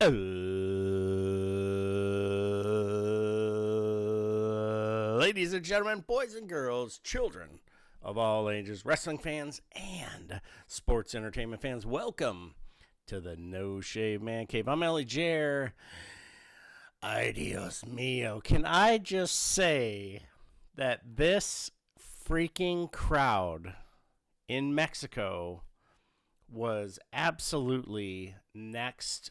Ladies and gentlemen, boys and girls, children of all ages, wrestling fans and sports entertainment fans, welcome to the No Shave Man Cave. I'm Ellie Jer. Ay, Dios mío. Can I just say that this freaking crowd in Mexico was absolutely next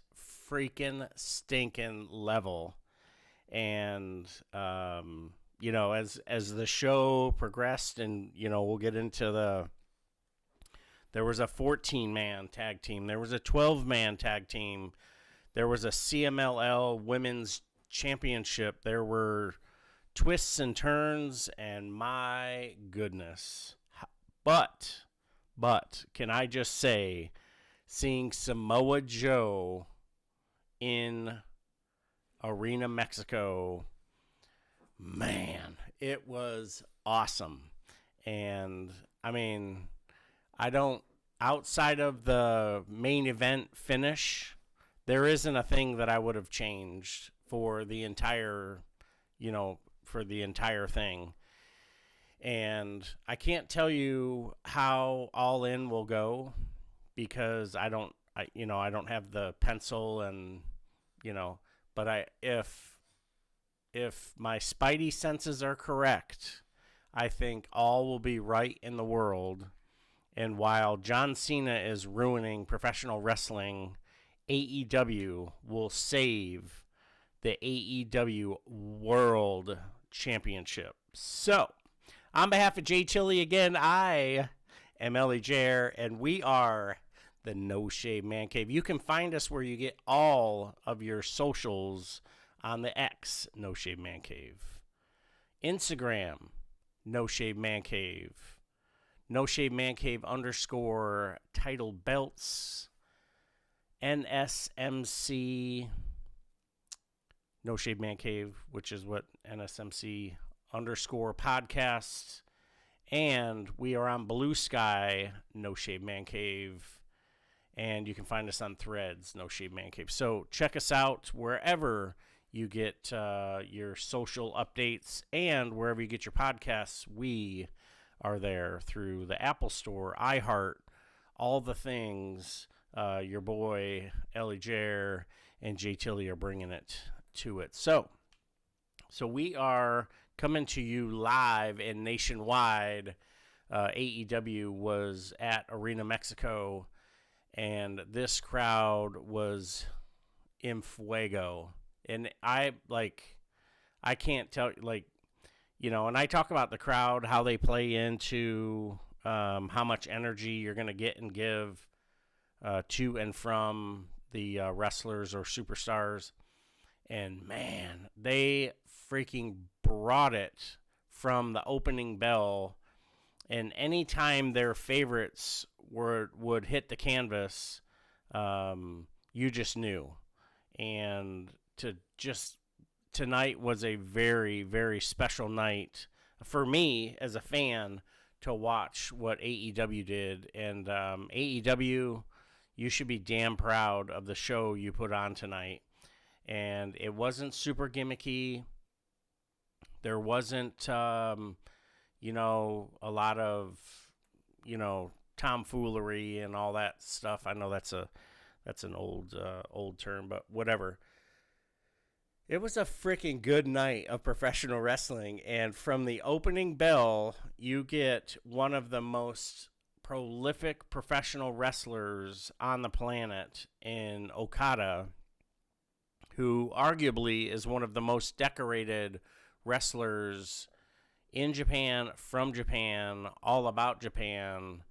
freaking stinking level. And, you know, as the show progressed and, you know, we'll get into there was a 14-man tag team. There was a 12-man tag team. There was a CMLL Women's Championship. There were twists and turns, and my goodness. But can I just say, seeing Samoa Joe in Arena Mexico, man, it was awesome. And I mean, outside of the main event finish, there isn't a thing that I would have changed for the entire thing. And I can't tell you how All In will go because I don't have the pencil and, but if my spidey senses are correct, I think all will be right in the world. And while John Cena is ruining professional wrestling, AEW will save the AEW World Championship. So, on behalf of Jay Tilly again, I am Ellie Jer, and we are the No Shave Man Cave. You can find us where you get all of your socials on the X, No Shave Man Cave. Instagram, No Shave Man Cave. No Shave Man Cave _ title belts. NSMC, No Shave Man Cave, which is what NSMC _ podcast. And we are on Blue Sky, No Shave Man Cave. And you can find us on Threads, No Shave Man Cave. So check us out wherever you get your social updates and wherever you get your podcasts. We are there through the Apple Store, iHeart, all the things. Your boy, Ellie Jer, and Jay Tilly are bringing it to it. So we are coming to you live and nationwide. AEW was at Arena Mexico, and this crowd was in Fuego. And I can't tell, and I talk about the crowd, how they play into how much energy you're going to get and give to and from the wrestlers or superstars. And man, they freaking brought it from the opening bell. And anytime their favorites would hit the canvas, you just knew. And tonight was a very, very special night for me as a fan to watch what AEW did. And AEW, you should be damn proud of the show you put on tonight. And it wasn't super gimmicky. There wasn't, a lot of, tomfoolery and all that stuff. I know that's an old term, but whatever. It was a freaking good night of professional wrestling. And from the opening bell, you get one of the most prolific professional wrestlers on the planet in Okada, who arguably is one of the most decorated wrestlers in Japan, from Japan, all about Japan.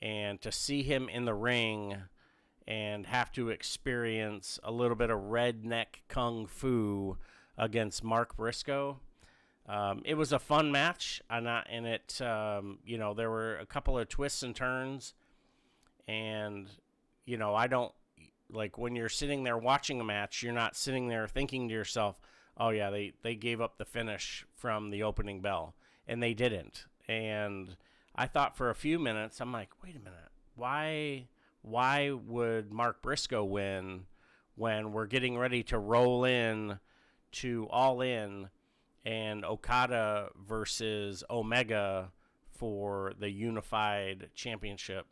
And to see him in the ring and have to experience a little bit of redneck kung fu against Mark Briscoe. It was a fun match, and there were a couple of twists and turns, and, I don't, when you're sitting there watching a match, you're not sitting there thinking to yourself, oh yeah, they gave up the finish from the opening bell, and they didn't. And I thought for a few minutes, I'm like, wait a minute, why would Mark Briscoe win when we're getting ready to roll in to All In and Okada versus Omega for the unified championship.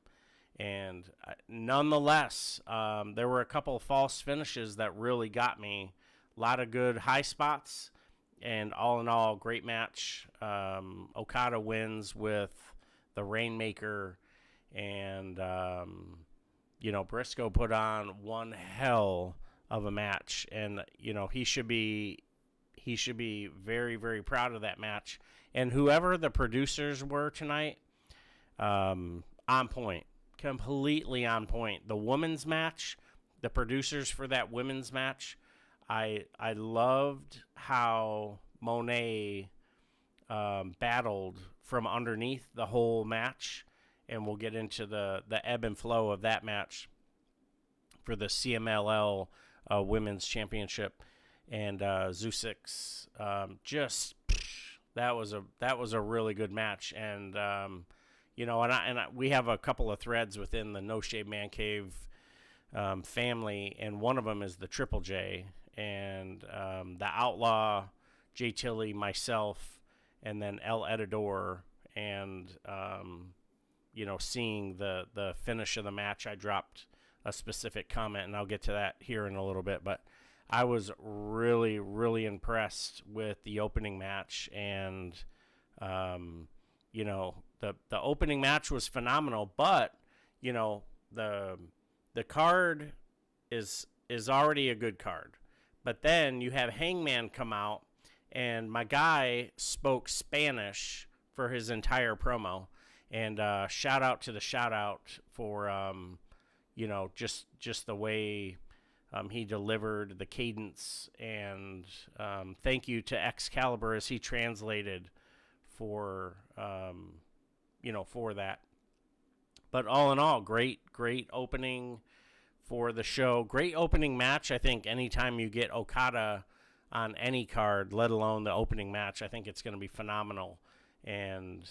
And nonetheless, there were a couple of false finishes that really got me. A lot of good high spots, and all in all, great match. Okada wins with the Rainmaker, and Briscoe put on one hell of a match, and he should be very, very proud of that match. And whoever the producers were tonight, on point, completely on point. The women's match, the producers for that women's match, I loved how Monet battled from underneath the whole match, and we'll get into the ebb and flow of that match for the CMLL Women's Championship. And Zusix, that was a really good match. And we have a couple of threads within the No Shave Man Cave family, and one of them is the Triple J, and the Outlaw, Jay Tilly, myself, and then El Edador. And seeing the finish of the match, I dropped a specific comment, and I'll get to that here in a little bit. But I was really, really impressed with the opening match, and the opening match was phenomenal. But the card is already a good card. But then you have Hangman come out, and my guy spoke Spanish for his entire promo. And shout out to the shout out for just the way he delivered the cadence, and thank you to Excalibur as he translated for that. But all in all, great opening for the show. Great opening match. I think anytime you get Okada on any card, let alone the opening match, I think it's going to be phenomenal. And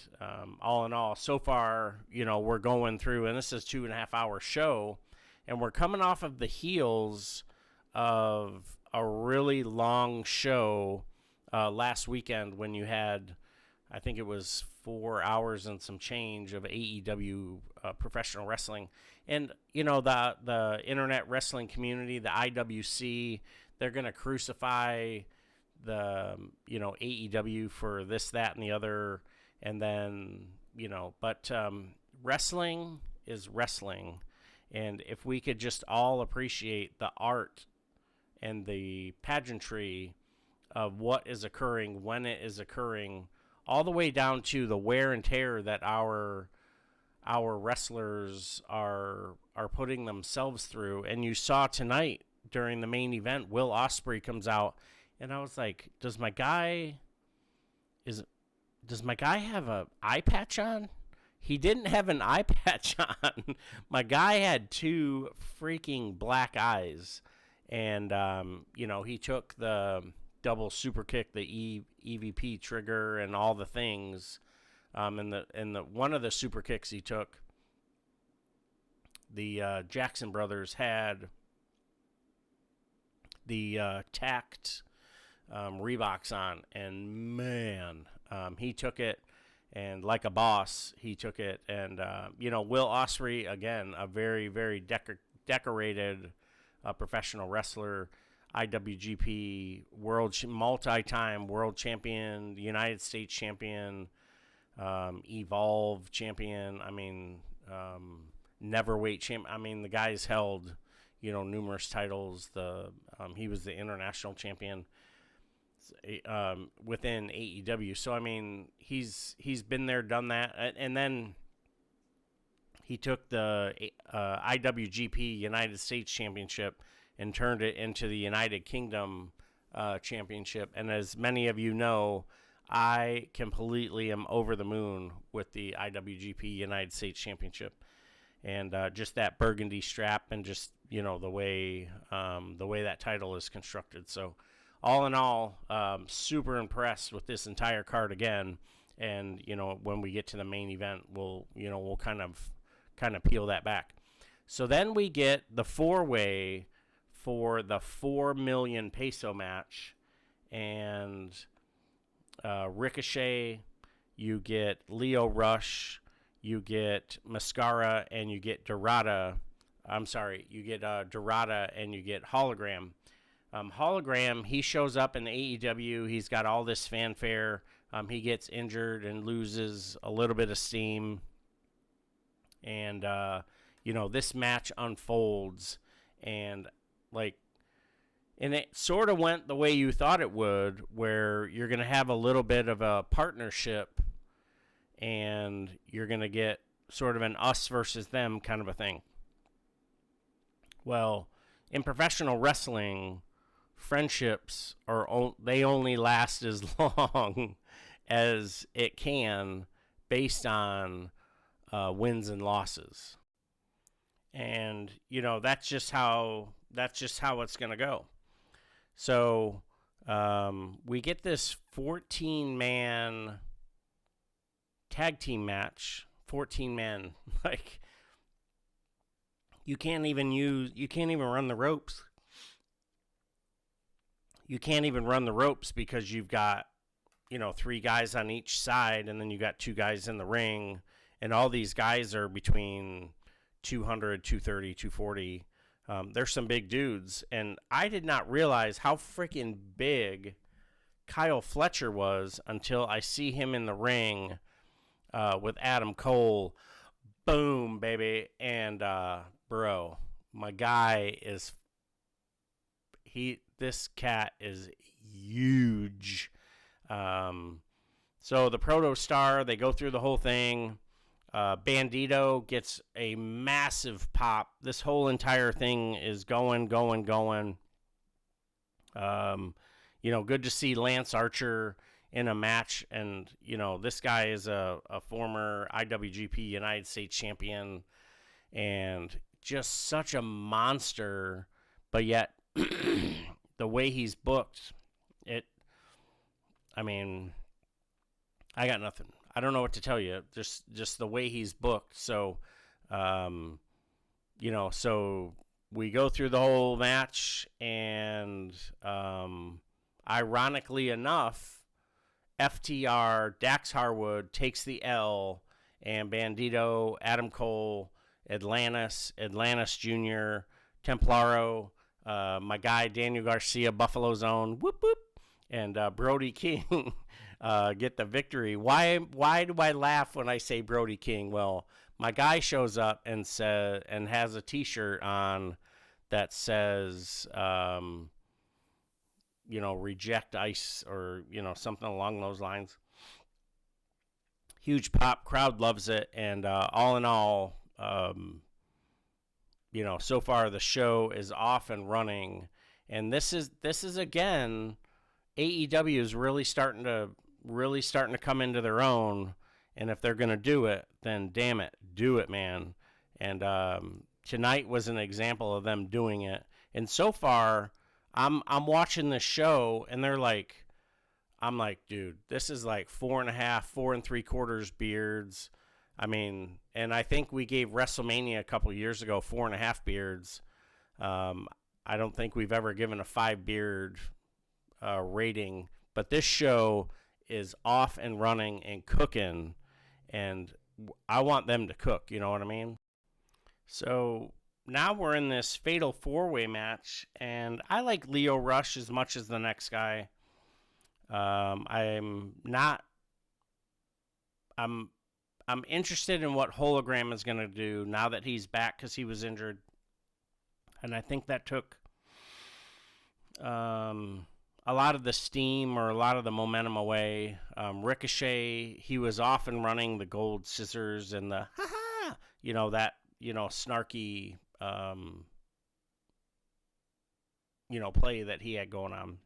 all in all, so far, we're going through, and this is a 2.5 hour show, and we're coming off of the heels of a really long show last weekend when you had, I think it was 4 hours and some change of AEW professional wrestling. And, the internet wrestling community, the IWC, they're going to crucify the, AEW for this, that, and the other. And then, but wrestling is wrestling. And if we could just all appreciate the art and the pageantry of what is occurring, when it is occurring, all the way down to the wear and tear that our wrestlers are putting themselves through. And you saw tonight during the main event, Will Ospreay comes out, and I was like, does my guy have an eye patch on? He didn't have an eye patch on. My guy had two freaking black eyes. And, he took the double super kick, the EVP trigger, and all the things. And the one of the super kicks he took, the Jackson brothers had the tacked Reeboks on. And, man, he took it. And like a boss, he took it. And, Will Ospreay, again, a very, very decorated professional wrestler, IWGP multi-time world champion, United States champion, Evolve champion. I mean, neverweight champion. I mean, the guy's held, numerous titles. He was the international champion within AEW. So I mean, he's been there, done that, and then he took the IWGP United States Championship and turned it into the United Kingdom Championship. And as many of you know, I completely am over the moon with the IWGP United States Championship, and just that burgundy strap, and just the way that title is constructed. So all in all, super impressed with this entire card again. And when we get to the main event, we'll kind of peel that back. So then we get the 4-way for the 4 million peso match. And Ricochet, you get Lio Rush, you get Mascara, and you get Dorada. I'm sorry, you get Dorada and you get Hologram. Hologram, he shows up in the AEW. He's got all this fanfare. He gets injured and loses a little bit of steam. And, this match unfolds. And, and it sort of went the way you thought it would, where you're going to have a little bit of a partnership. And you're going to get sort of an us versus them kind of a thing. Well, in professional wrestling, friendships they only last as long as it can, based on wins and losses. And that's just how it's going to go. So we get this 14-man tag team match. 14 men. You can't even run the ropes. You can't even run the ropes because you've got, 3 guys on each side, and then you got 2 guys in the ring, and all these guys are between 200, 230, 240. There's some big dudes, and I did not realize how freaking big Kyle Fletcher was until I see him in the ring with Adam Cole. Boom, baby. And, bro, my guy this cat is huge. So the Proto Star, they go through the whole thing. Bandito gets a massive pop. This whole entire thing is going. Good to see Lance Archer in a match. And, this guy is a former IWGP United States champion and just such a monster. But yet, the way he's booked, I got nothing. I don't know what to tell you. Just the way he's booked. So, so we go through the whole match, and ironically enough, FTR, Dax Harwood takes the L, and Bandito, Adam Cole, Atlantis Jr., Templaro, my guy Daniel Garcia, Buffalo Zone, whoop whoop, and Brody King get the victory. Why do I laugh when I say Brody King? Well, my guy shows up and has a T-shirt on that says, reject ICE, or something along those lines. Huge pop, crowd loves it, and all in all, so far the show is off and running, and this is again, AEW is really starting to come into their own, and if they're gonna do it, then damn it, do it, man. And tonight was an example of them doing it. And so far, I'm watching this show, and I'm like, dude, this is like 4.5, 4 3/4 beards. And I think we gave WrestleMania a couple years ago 4.5 beards. I don't think we've ever given a 5 beard rating, but this show is off and running and cooking, and I want them to cook, you know what I mean? So now we're in this fatal 4-way match, and I like Lio Rush as much as the next guy. I'm interested in what Hologram is going to do now that he's back, because he was injured. And I think that took a lot of the steam or a lot of the momentum away. Ricochet, he was off and running the gold scissors and the ha-ha, snarky, play that he had going on.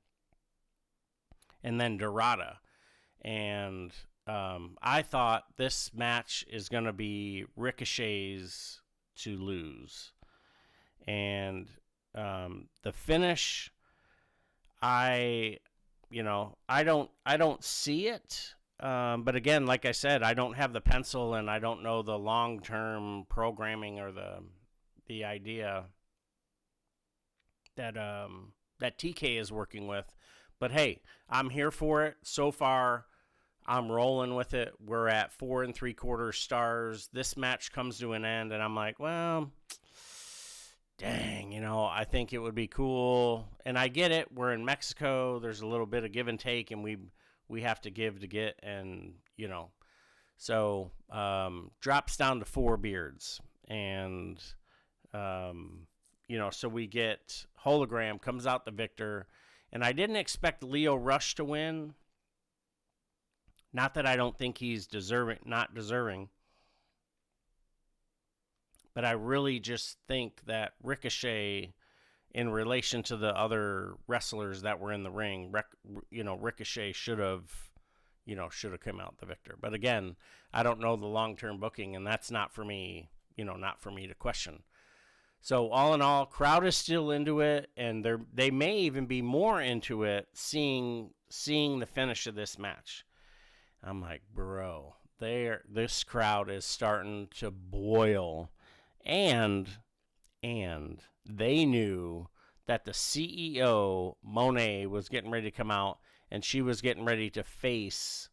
And then Dorada. And I thought this match is going to be Ricochet's to lose. And the finish, I don't see it. But again, like I said, I don't have the pencil, and I don't know the long-term programming or the idea. that TK is working with. But hey, I'm here for it. So far, I'm rolling with it. We're at 4 3/4 stars. This match comes to an end, and I'm like, well, dang, I think it would be cool. And I get it. We're in Mexico. There's a little bit of give and take, and we have to give to get, and so drops down to 4 beards, and so we get Hologram comes out the victor, and I didn't expect Leo Rush to win. Not that I don't think he's not deserving. But I really just think that Ricochet, in relation to the other wrestlers that were in the ring, Ricochet should have come out the victor. But again, I don't know the long-term booking, and that's not for me, not for me to question. So all in all, crowd is still into it, and they may even be more into it seeing the finish of this match. I'm like, bro, this crowd is starting to boil. And they knew that the CEO, Monet, was getting ready to come out, and she was getting ready to face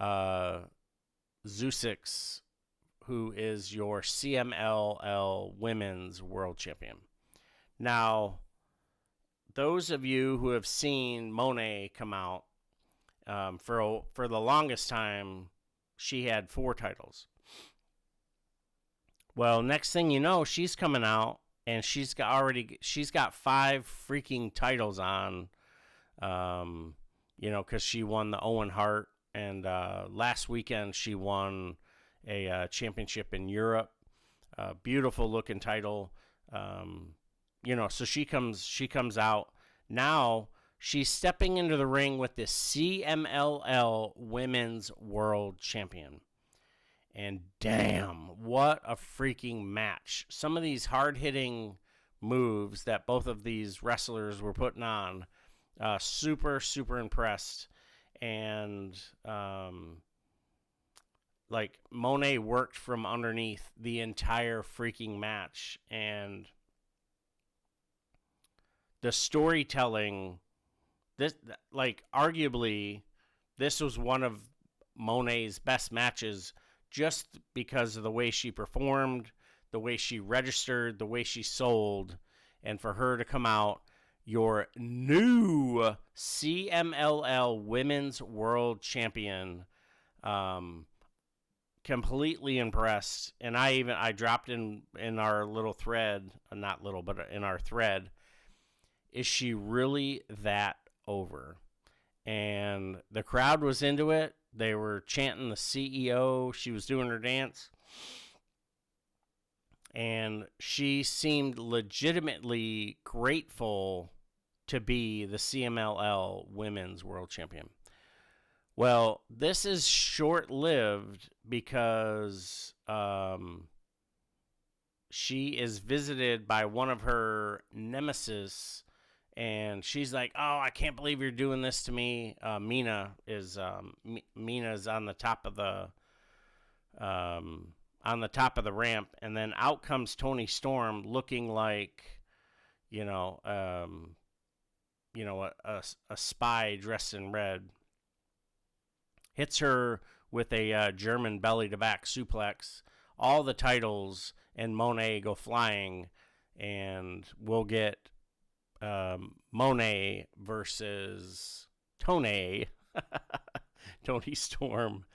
Zusix, who is your CMLL Women's World Champion. Now, those of you who have seen Monet come out, for the longest time, she had 4 titles. Well, next thing you know, she's coming out, and she's got 5 freaking titles on, because she won the Owen Hart, and last weekend she won a championship in Europe. Beautiful looking title, so she comes out now. She's stepping into the ring with the CMLL Women's World Champion. And damn, what a freaking match. Some of these hard-hitting moves that both of these wrestlers were putting on, super, super impressed. And, Monet worked from underneath the entire freaking match. And the storytelling, arguably, this was one of Monet's best matches, just because of the way she performed, the way she registered, the way she sold, and for her to come out, your new CMLL Women's World Champion, completely impressed. And I dropped in our little thread, not little, but in our thread, is she really that over? And the crowd was into it. They were chanting the CEO. She was doing her dance. And she seemed legitimately grateful to be the CMLL Women's World Champion. Well, this is short-lived because she is visited by one of her nemesis, and she's like, "Oh, I can't believe you're doing this to me." Mina's on the top of the ramp, and then out comes Toni Storm, looking like, a spy dressed in red. Hits her with a German belly-to-back suplex. All the titles and Monet go flying, and we'll get Monet versus Toni Storm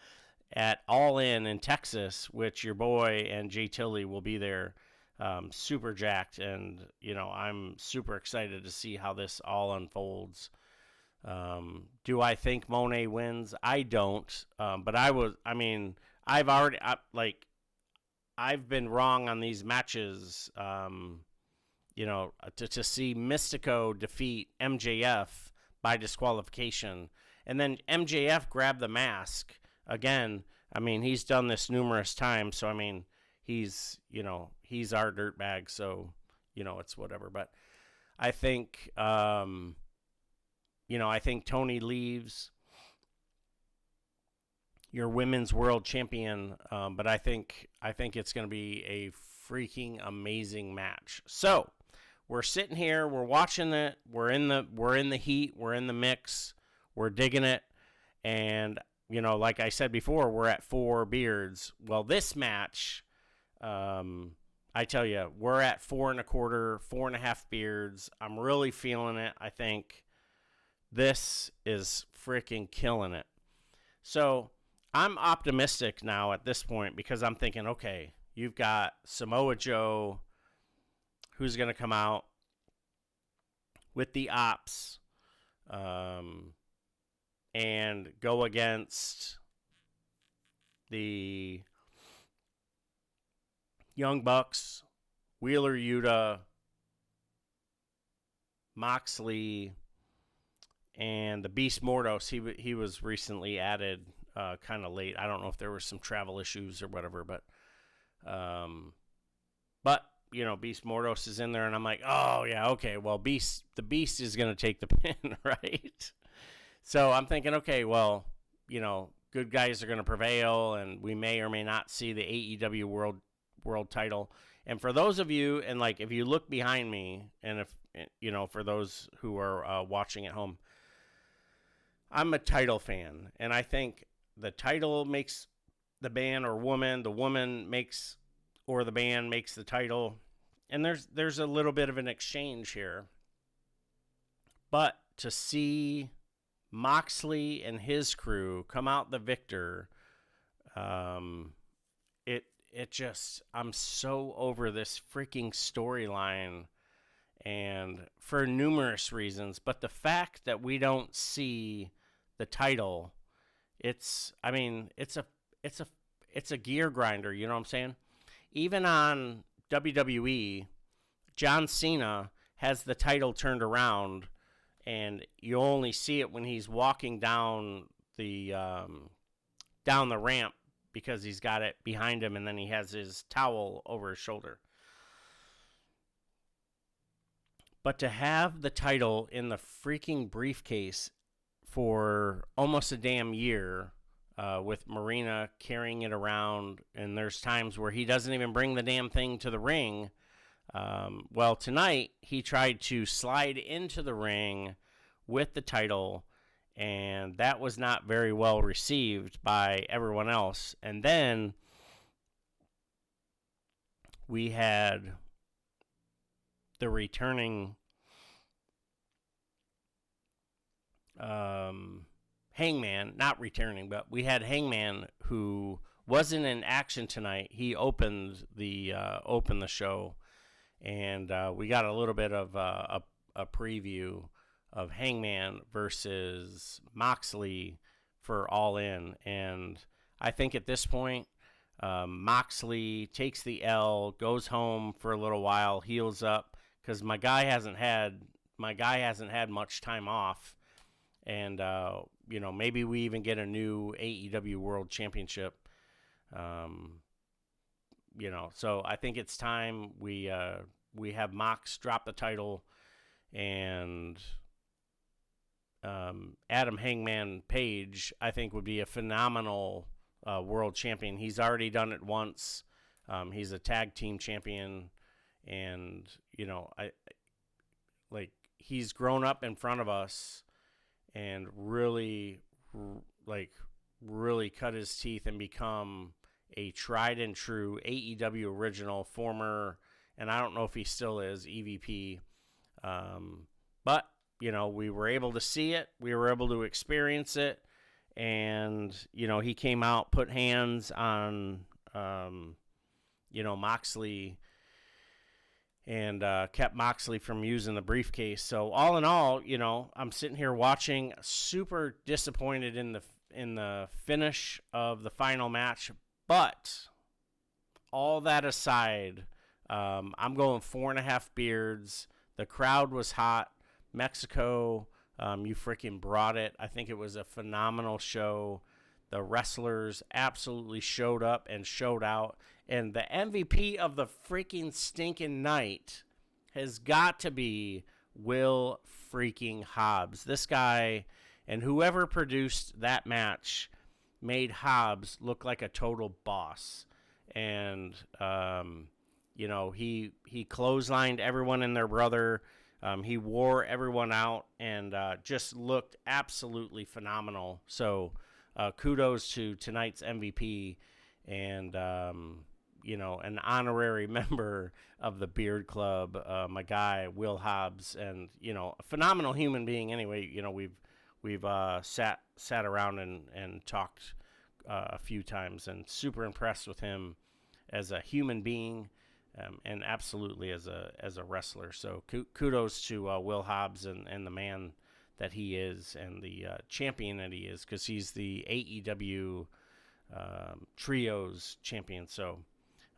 at All In Texas, which your boy and Jay Tilly will be there, super jacked, and I'm super excited to see how this all unfolds. Do I think Monet wins? I don't, but I've been wrong on these matches. To see Mystico defeat MJF by disqualification, and then MJF grab the mask again. He's done this numerous times, so he's our dirtbag, so it's whatever. But I think I think Toni leaves your women's world champion, but I think it's going to be a freaking amazing match. So we're sitting here, we're watching it, we're in the heat, we're in the mix, we're digging it, and like I said before, we're at 4 beards. Well, this match, I tell you, we're at 4 1/4, 4.5 beards. I'm really feeling it. I think this is freaking killing it. So I'm optimistic now at this point because I'm thinking, okay, you've got Samoa Joe, who's going to come out with the Ops and go against the Young Bucks, Wheeler Yuta, Moxley, and the Beast Mordos. He was recently added kind of late. I don't know if there were some travel issues or whatever, but Beast Mordos is in there, and I'm like, oh yeah, okay. Well, the Beast is gonna take the pin, right? So I'm thinking, okay, well, good guys are gonna prevail, and we may or may not see the AEW World Title. And for those of you, and like if you look behind me, and if for those who are watching at home, I'm a title fan, and I think the title makes the man or woman, the woman makes or the band makes the title, and there's a little bit of an exchange here. But to see Moxley and his crew come out the victor, it just, I'm so over this freaking storyline, and for numerous reasons. But the fact that we don't see the title, it's a gear grinder, you know what I'm saying? Even on WWE, John Cena has the title turned around, and you only see it when he's walking down the ramp because he's got it behind him, and then he has his towel over his shoulder. But to have the title in the freaking briefcase for almost a damn year, with Marina carrying it around, and there's times where he doesn't even bring the damn thing to the ring. Well, tonight he tried to slide into the ring with the title, and that was not very well received by everyone else. And then we had the returning Hangman, not returning, but we had Hangman, who wasn't in action tonight. He opened the show, and we got a little bit of a preview of Hangman versus Moxley for All In. And I think at this point, Moxley takes the L, goes home for a little while, heals up, because my guy hasn't had much time off. And, maybe we even get a new AEW World Championship. So I think it's time we have Mox drop the title, and Adam Hangman Page, I think, would be a phenomenal world champion. He's already done it once. He's a tag team champion, and, he's grown up in front of us and really cut his teeth and become a tried and true AEW original, former, and I don't know if he still is, EVP. But, we were able to see it. We were able to experience it. And, he came out, put hands on, Moxley, and kept Moxley from using the briefcase. So all in all, I'm sitting here watching, super disappointed in the finish of the final match. But all that aside, I'm going 4.5 beards. The crowd was hot. Mexico, you freaking brought it. I think it was a phenomenal show. The wrestlers absolutely showed up and showed out. And the MVP of the freaking stinking night has got to be Will freaking Hobbs. This guy, and whoever produced that match, made Hobbs look like a total boss. And, he clotheslined everyone and their brother. He wore everyone out and just looked absolutely phenomenal. So kudos to tonight's MVP and, an honorary member of the Beard Club, my guy, Will Hobbs, and, a phenomenal human being anyway. We've sat around and talked a few times, and super impressed with him as a human being. And absolutely as a wrestler. So kudos to Will Hobbs and the man that he is and the champion that he is, because he's the AEW Trios champion. So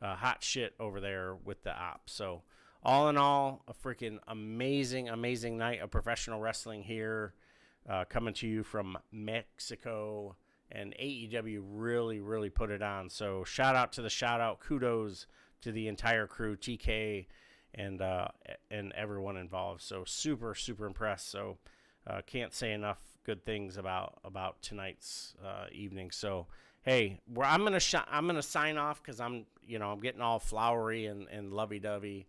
hot shit over there with the ops. So all in all, a freaking amazing night of professional wrestling here, coming to you from Mexico. And AEW really put it on. So shout out to the shout out. Kudos to the entire crew, TK, and everyone involved. So super impressed. So can't say enough good things about tonight's evening. So hey, I'm gonna sign off because I'm getting all flowery and lovey dovey.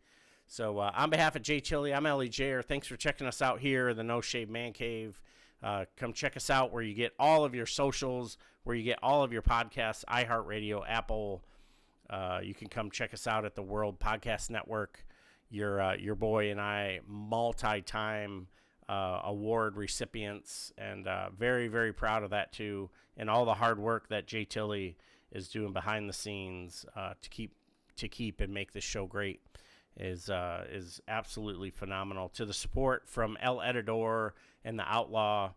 So on behalf of Jay Chili, I'm Ellie Jayer. Thanks for checking us out here in the No Shave Man Cave. Come check us out where you get all of your socials, where you get all of your podcasts, iHeartRadio, Apple. You can come check us out at the World Podcast Network. Your boy and I, multi-time award recipients, and very proud of that too. And all the hard work that Jay Tilly is doing behind the scenes to keep and make this show great is absolutely phenomenal. To the support from El Edador and the Outlaw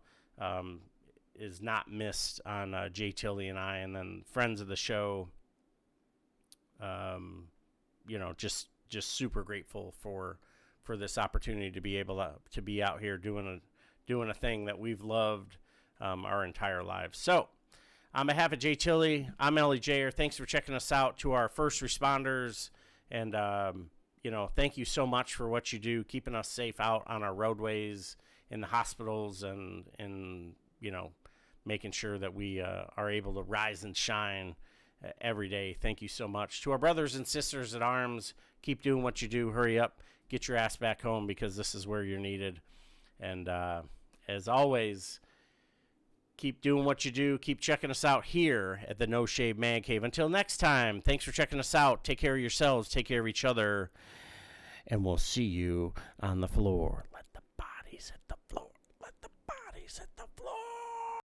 is not missed on Jay Tilly and I, and then friends of the show. Just super grateful for this opportunity to be able to be out here doing a thing that we've loved our entire lives. So on behalf of Jay Tilly, I'm Ellie Jayer. Thanks for checking us out. To our first responders, and thank you so much for what you do, keeping us safe out on our roadways, in the hospitals, and making sure that we are able to rise and shine every day. Thank you so much. To our brothers and sisters at arms, keep doing what you do. Hurry up, get your ass back home, because this is where you're needed. And as always, keep doing what you do. Keep checking us out here at the No Shave Man Cave. Until next time, thanks for checking us out. Take care of yourselves. Take care of each other. And we'll see you on the floor. Let the bodies hit the floor.